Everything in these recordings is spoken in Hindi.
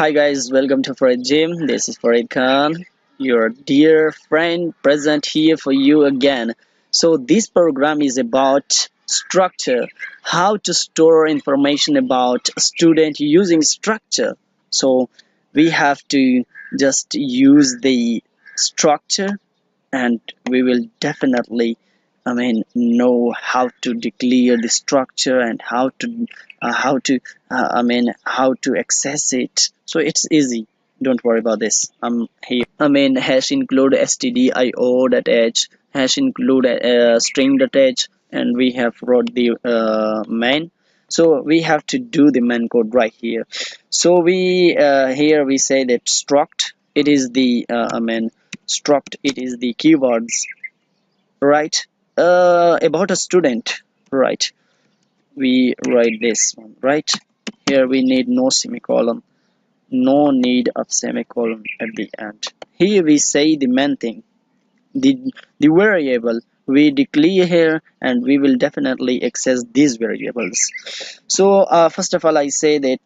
Hi guys, welcome to Farid Gym. This is Farid Khan, your dear friend present here for you again. So this program is about structure, how to store information about a student using structure. So we have to just use the structure and we will definitely know how to declare the structure and how to access it. So it's easy, don't worry about this. I'm here. Hash include stdio.h, hash include string.h, and we have wrote the main. So we have to do the main code right here. So we here we say that struct, it is the struct, it is the keywords, right? About a student, right? We write this one, right? Here we need no semicolon, no need of semicolon at the end. Here we say the main thing, the the variable we declare here, and we will definitely access these variables. So first of all, I say that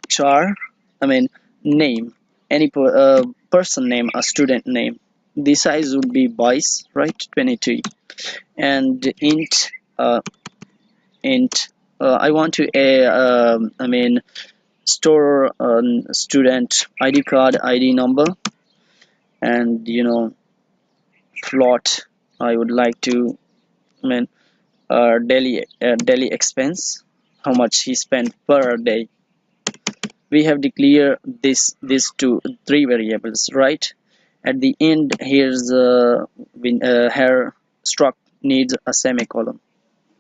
char, I mean name, any person name, a student name. The size would be boys, right? 22. And uh, int I want to store student ID card, ID number, and float. I would like to I mean daily expense, how much he spent per day. We have declared these three variables, right? At the end, here's here struct needs a semicolon.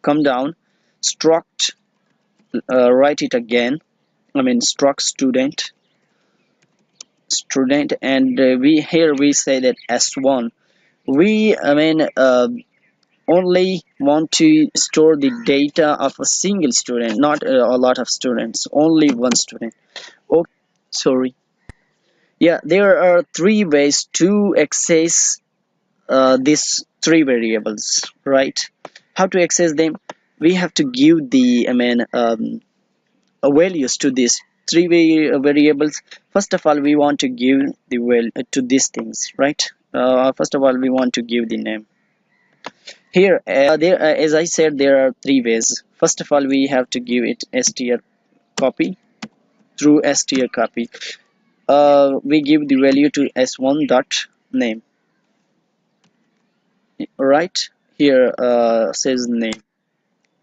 Come down, struct, write it again. Struct student, and we say that s1. We only want to store the data of a single student, not a lot of students, only one student. Oh, sorry. Yeah, there are three ways to access these three variables, right? How to access them? We have to give the values to these three variables. First of all, we want to give the value to these things, right? First of all, we want to give the name. Here, as I said, there are three ways. First of all, we have to give it str copy. Through str copy, we give the value to s1 dot name, right? Here says name,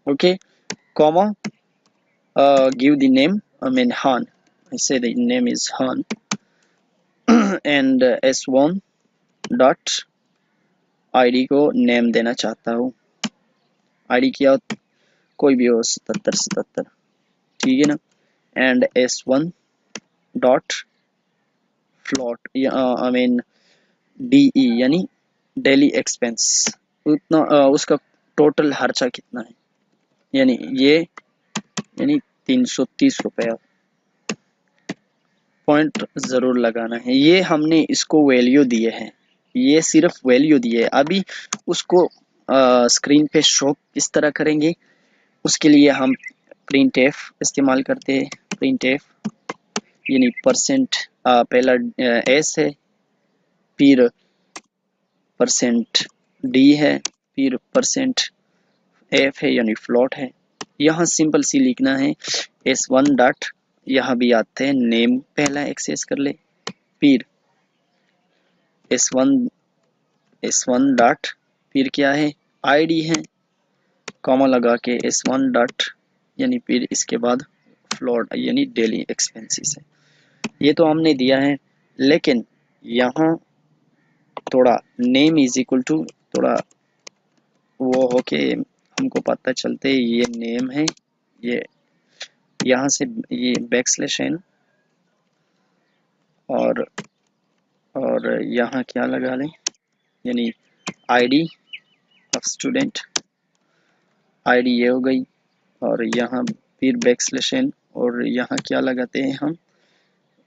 okay, comma, give the name, Han. I say the name is Han. And s1 dot ID को नेम देना चाहता हूँ। आईडी क्या कोई भी हो, 7777, ठीक है ना। And s1 dot float, DE यानी डेली एक्सपेंस, उतना उसका टोटल खर्चा कितना है, यानी ये 330 रुपया। पॉइंट जरूर लगाना है। ये हमने इसको वैल्यू दिए हैं, ये सिर्फ वैल्यू दिए है। अभी उसको स्क्रीन पे शो किस तरह करेंगे, उसके लिए हम printf इस्तेमाल करते हैं। printf यानी परसेंट, पहला s है, फिर परसेंट d है, फिर परसेंट f है यानी फ्लोट है। यहाँ सिंपल सी लिखना है s1 डॉट, यहाँ भी आते हैं नेम पहला एक्सेस कर ले, फिर s1 डॉट, फिर क्या है id है, कॉमा लगा के s1 डॉट, यानी फिर इसके बाद फ्लोट यानी डेली एक्सपेंसेस है। ये तो हमने दिया है, लेकिन यहाँ थोड़ा नेम इज इक्वल टू थोड़ा वो हो के हमको पता चलते ये नेम है, ये यहाँ से ये बैकस्लैश है ना, और यहाँ क्या लगा लें, यानी आईडी ऑफ स्टूडेंट, आईडी ये हो गई, और यहाँ फिर बैकस्लैश एन, और यहाँ क्या लगाते हैं हम,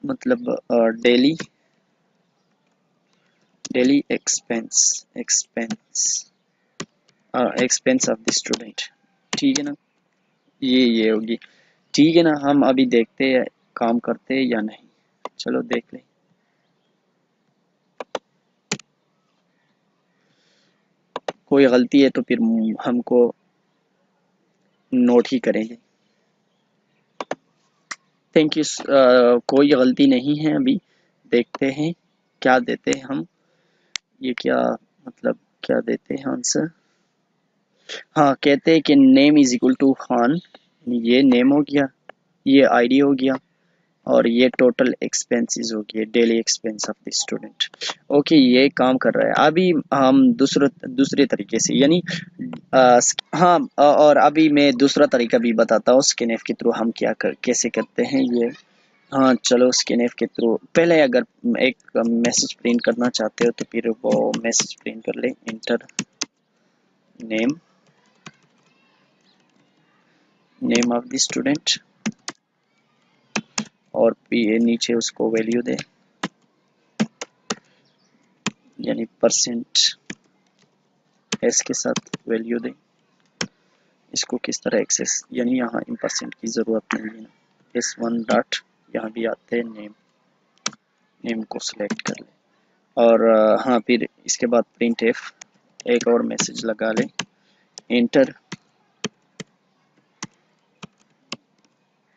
मतलब daily expense of the student, ठीक है ना। ये होगी, ठीक है ना। हम अभी देखते हैं काम करते हैं या नहीं। चलो देख लें। कोई गलती है तो फिर हमको नोट ही करेंगे। Thank you. कोई गलती नहीं है अभी। देखते हैं क्या देते हैं हम। ये क्या मतलब क्या देते हैं आंसर। हाँ, कहते हैं कि name is equal to Khan. ये नेम हो गया, ये आईडी हो गया, और ये टोटल एक्सपेंसेस हो गए, daily expense of the student. Okay, ये काम कर रहा है। अभी हम दूसरे तरीके से यानी हाँ, और अभी मैं दूसरा तरीका भी बताता हूँ स्कैनफ के थ्रू हम कैसे करते हैं ये। हाँ चलो, स्कैनफ के थ्रू पहले अगर एक मैसेज प्रिंट करना चाहते हो तो फिर वो मैसेज प्रिंट कर ले। Inter name, name of the student, और नीचे उसको वैल्यू दे, यानी परसेंट एस के साथ वैल्यू दे। इसको किस तरह एक्सेस, यानी यहाँ परसेंट की ज़रूरत नहीं है ना। S1 डॉट, यहाँ भी आते हैं नेम, नेम को सिलेक्ट कर ले। और हाँ, फिर इसके बाद प्रिंट एफ, एक और मैसेज लगा ले। इंटर,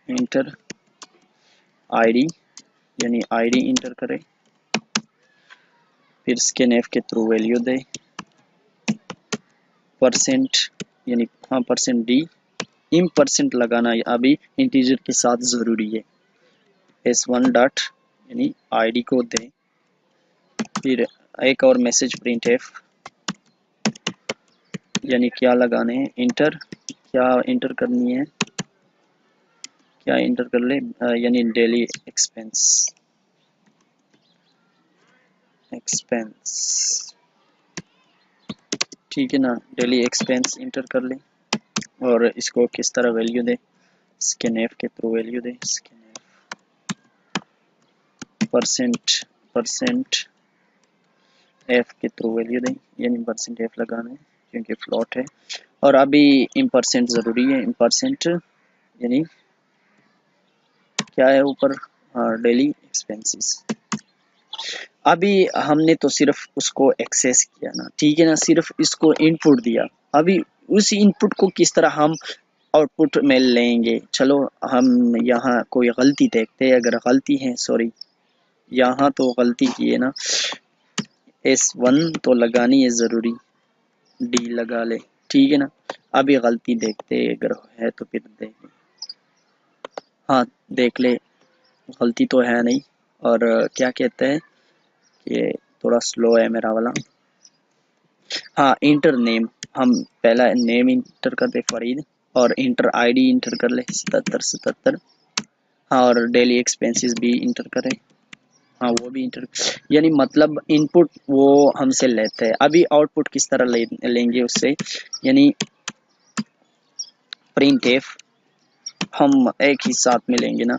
इंटर आईडी, यानी आईडी इंटर करे, फिर स्कैनफ के थ्रू वैल्यू दे। परसेंट, यानी हाँ परसेंट डी, इम परसेंट लगाना अभी इंटीजर के साथ ज़रूरी है। S1 डॉट, यानी आईडी को दे, फिर एक और मैसेज प्रिंट एफ, यानी क्या लगाने हैं, इंटर, क्या इंटर करनी है, क्या इंटर कर ले, यानी डेली एक्सपेंस, एक्सपेंस, ठीक है ना। डेली एक्सपेंस इंटर कर ले, और इसको किस तरह वैल्यू दे, स्कैनफ के थ्रू वैल्यू दे। स्कैनफ परसेंट, परसेंट एफ के थ्रू वैल्यू दें, यानी परसेंट एफ लगाना है क्योंकि फ्लॉट है। और अभी इम परसेंट ज़रूरी है। इम परसेंट यानी क्या है ऊपर, डेली एक्सपेंसेस। अभी हमने तो सिर्फ उसको एक्सेस किया ना, ठीक है ना, सिर्फ इसको इनपुट दिया। अभी उस इनपुट को किस तरह हम आउटपुट में लेंगे। चलो हम यहाँ कोई गलती देखते हैं। अगर गलती है, सॉरी यहाँ तो गलती की है ना, S1 तो लगानी है ज़रूरी, डी लगा ले, ठीक है ना। अभी गलती देखते हैं, अगर है तो फिर देख, हाँ देख ले, गलती तो है नहीं। और क्या कहते हैं कि थोड़ा स्लो है मेरा वाला। हाँ, इंटर नेम, हम पहला नेम इंटर कर दे फरीद, और इंटर आईडी इंटर कर ले 7777। हाँ, और डेली एक्सपेंसेस भी इंटर करें। हाँ, वो भी इंटर, यानी मतलब इनपुट वो हमसे लेते हैं। अभी आउटपुट किस तरह लेंगे उससे, यानी प्रिंट एफ हम एक ही साथ में लेंगे ना,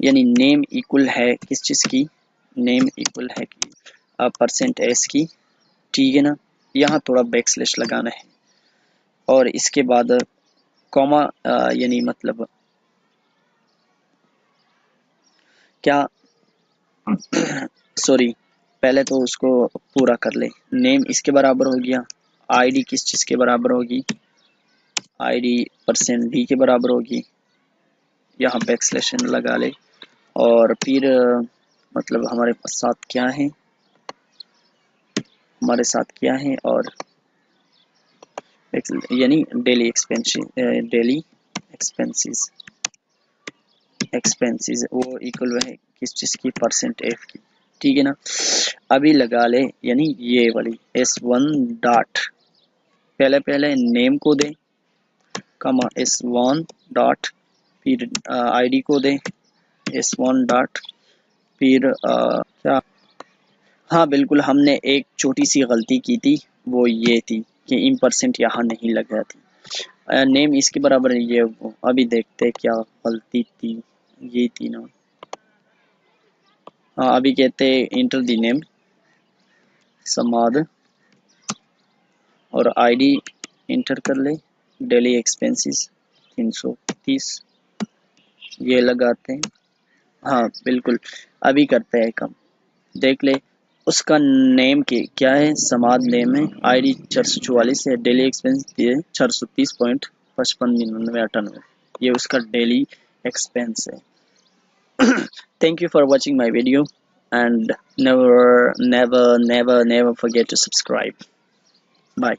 यानी नेम इक्वल है किस चीज़ की, नेम इक्वल है कि परसेंट एस की, ठीक है ना। यहाँ थोड़ा बैक स्लैश लगाना है, और इसके बाद कॉमा, यानी मतलब क्या सॉरी, पहले तो उसको पूरा कर ले। नेम इसके बराबर हो गया, आईडी किस चीज़ के बराबर होगी, आईडी परसेंट डी के बराबर होगी। यहाँ बैक स्लैश लगा ले, और फिर मतलब हमारे साथ क्या है, हमारे साथ क्या है, और यानी daily expense, daily expenses, expenses वो इक्वल है किस चीज़ की, परसेंट एफ की, ठीक है ना। अभी लगा ले, यानी ये वाली S1 डॉट, पहले नेम को दे, कमा S1 डॉट, फिर आईडी को दे S1 डॉट, फिर क्या, हाँ बिल्कुल, हमने एक छोटी सी गलती की थी, वो ये थी कि इम परसेंट यहाँ नहीं लगा थी। नेम इसके बराबर है ये वो। अभी देखते हैं क्या गलती थी, ये थी ना। हाँ, अभी कहते हैं इंटर दी नेम समाद, और आईडी इंटर कर ले, डेली एक्सपेंसेस 330, ये लगाते हैं। हाँ बिल्कुल, अभी करते हैं कम, देख ले। उसका नेम के क्या है, समाद नेम है, आईडी 444 है, डेली एक्सपेंस दिए 430.55 99 98, ये उसका डेली एक्सपेंस है। Thank you for watching my video, and never forget to subscribe. Bye.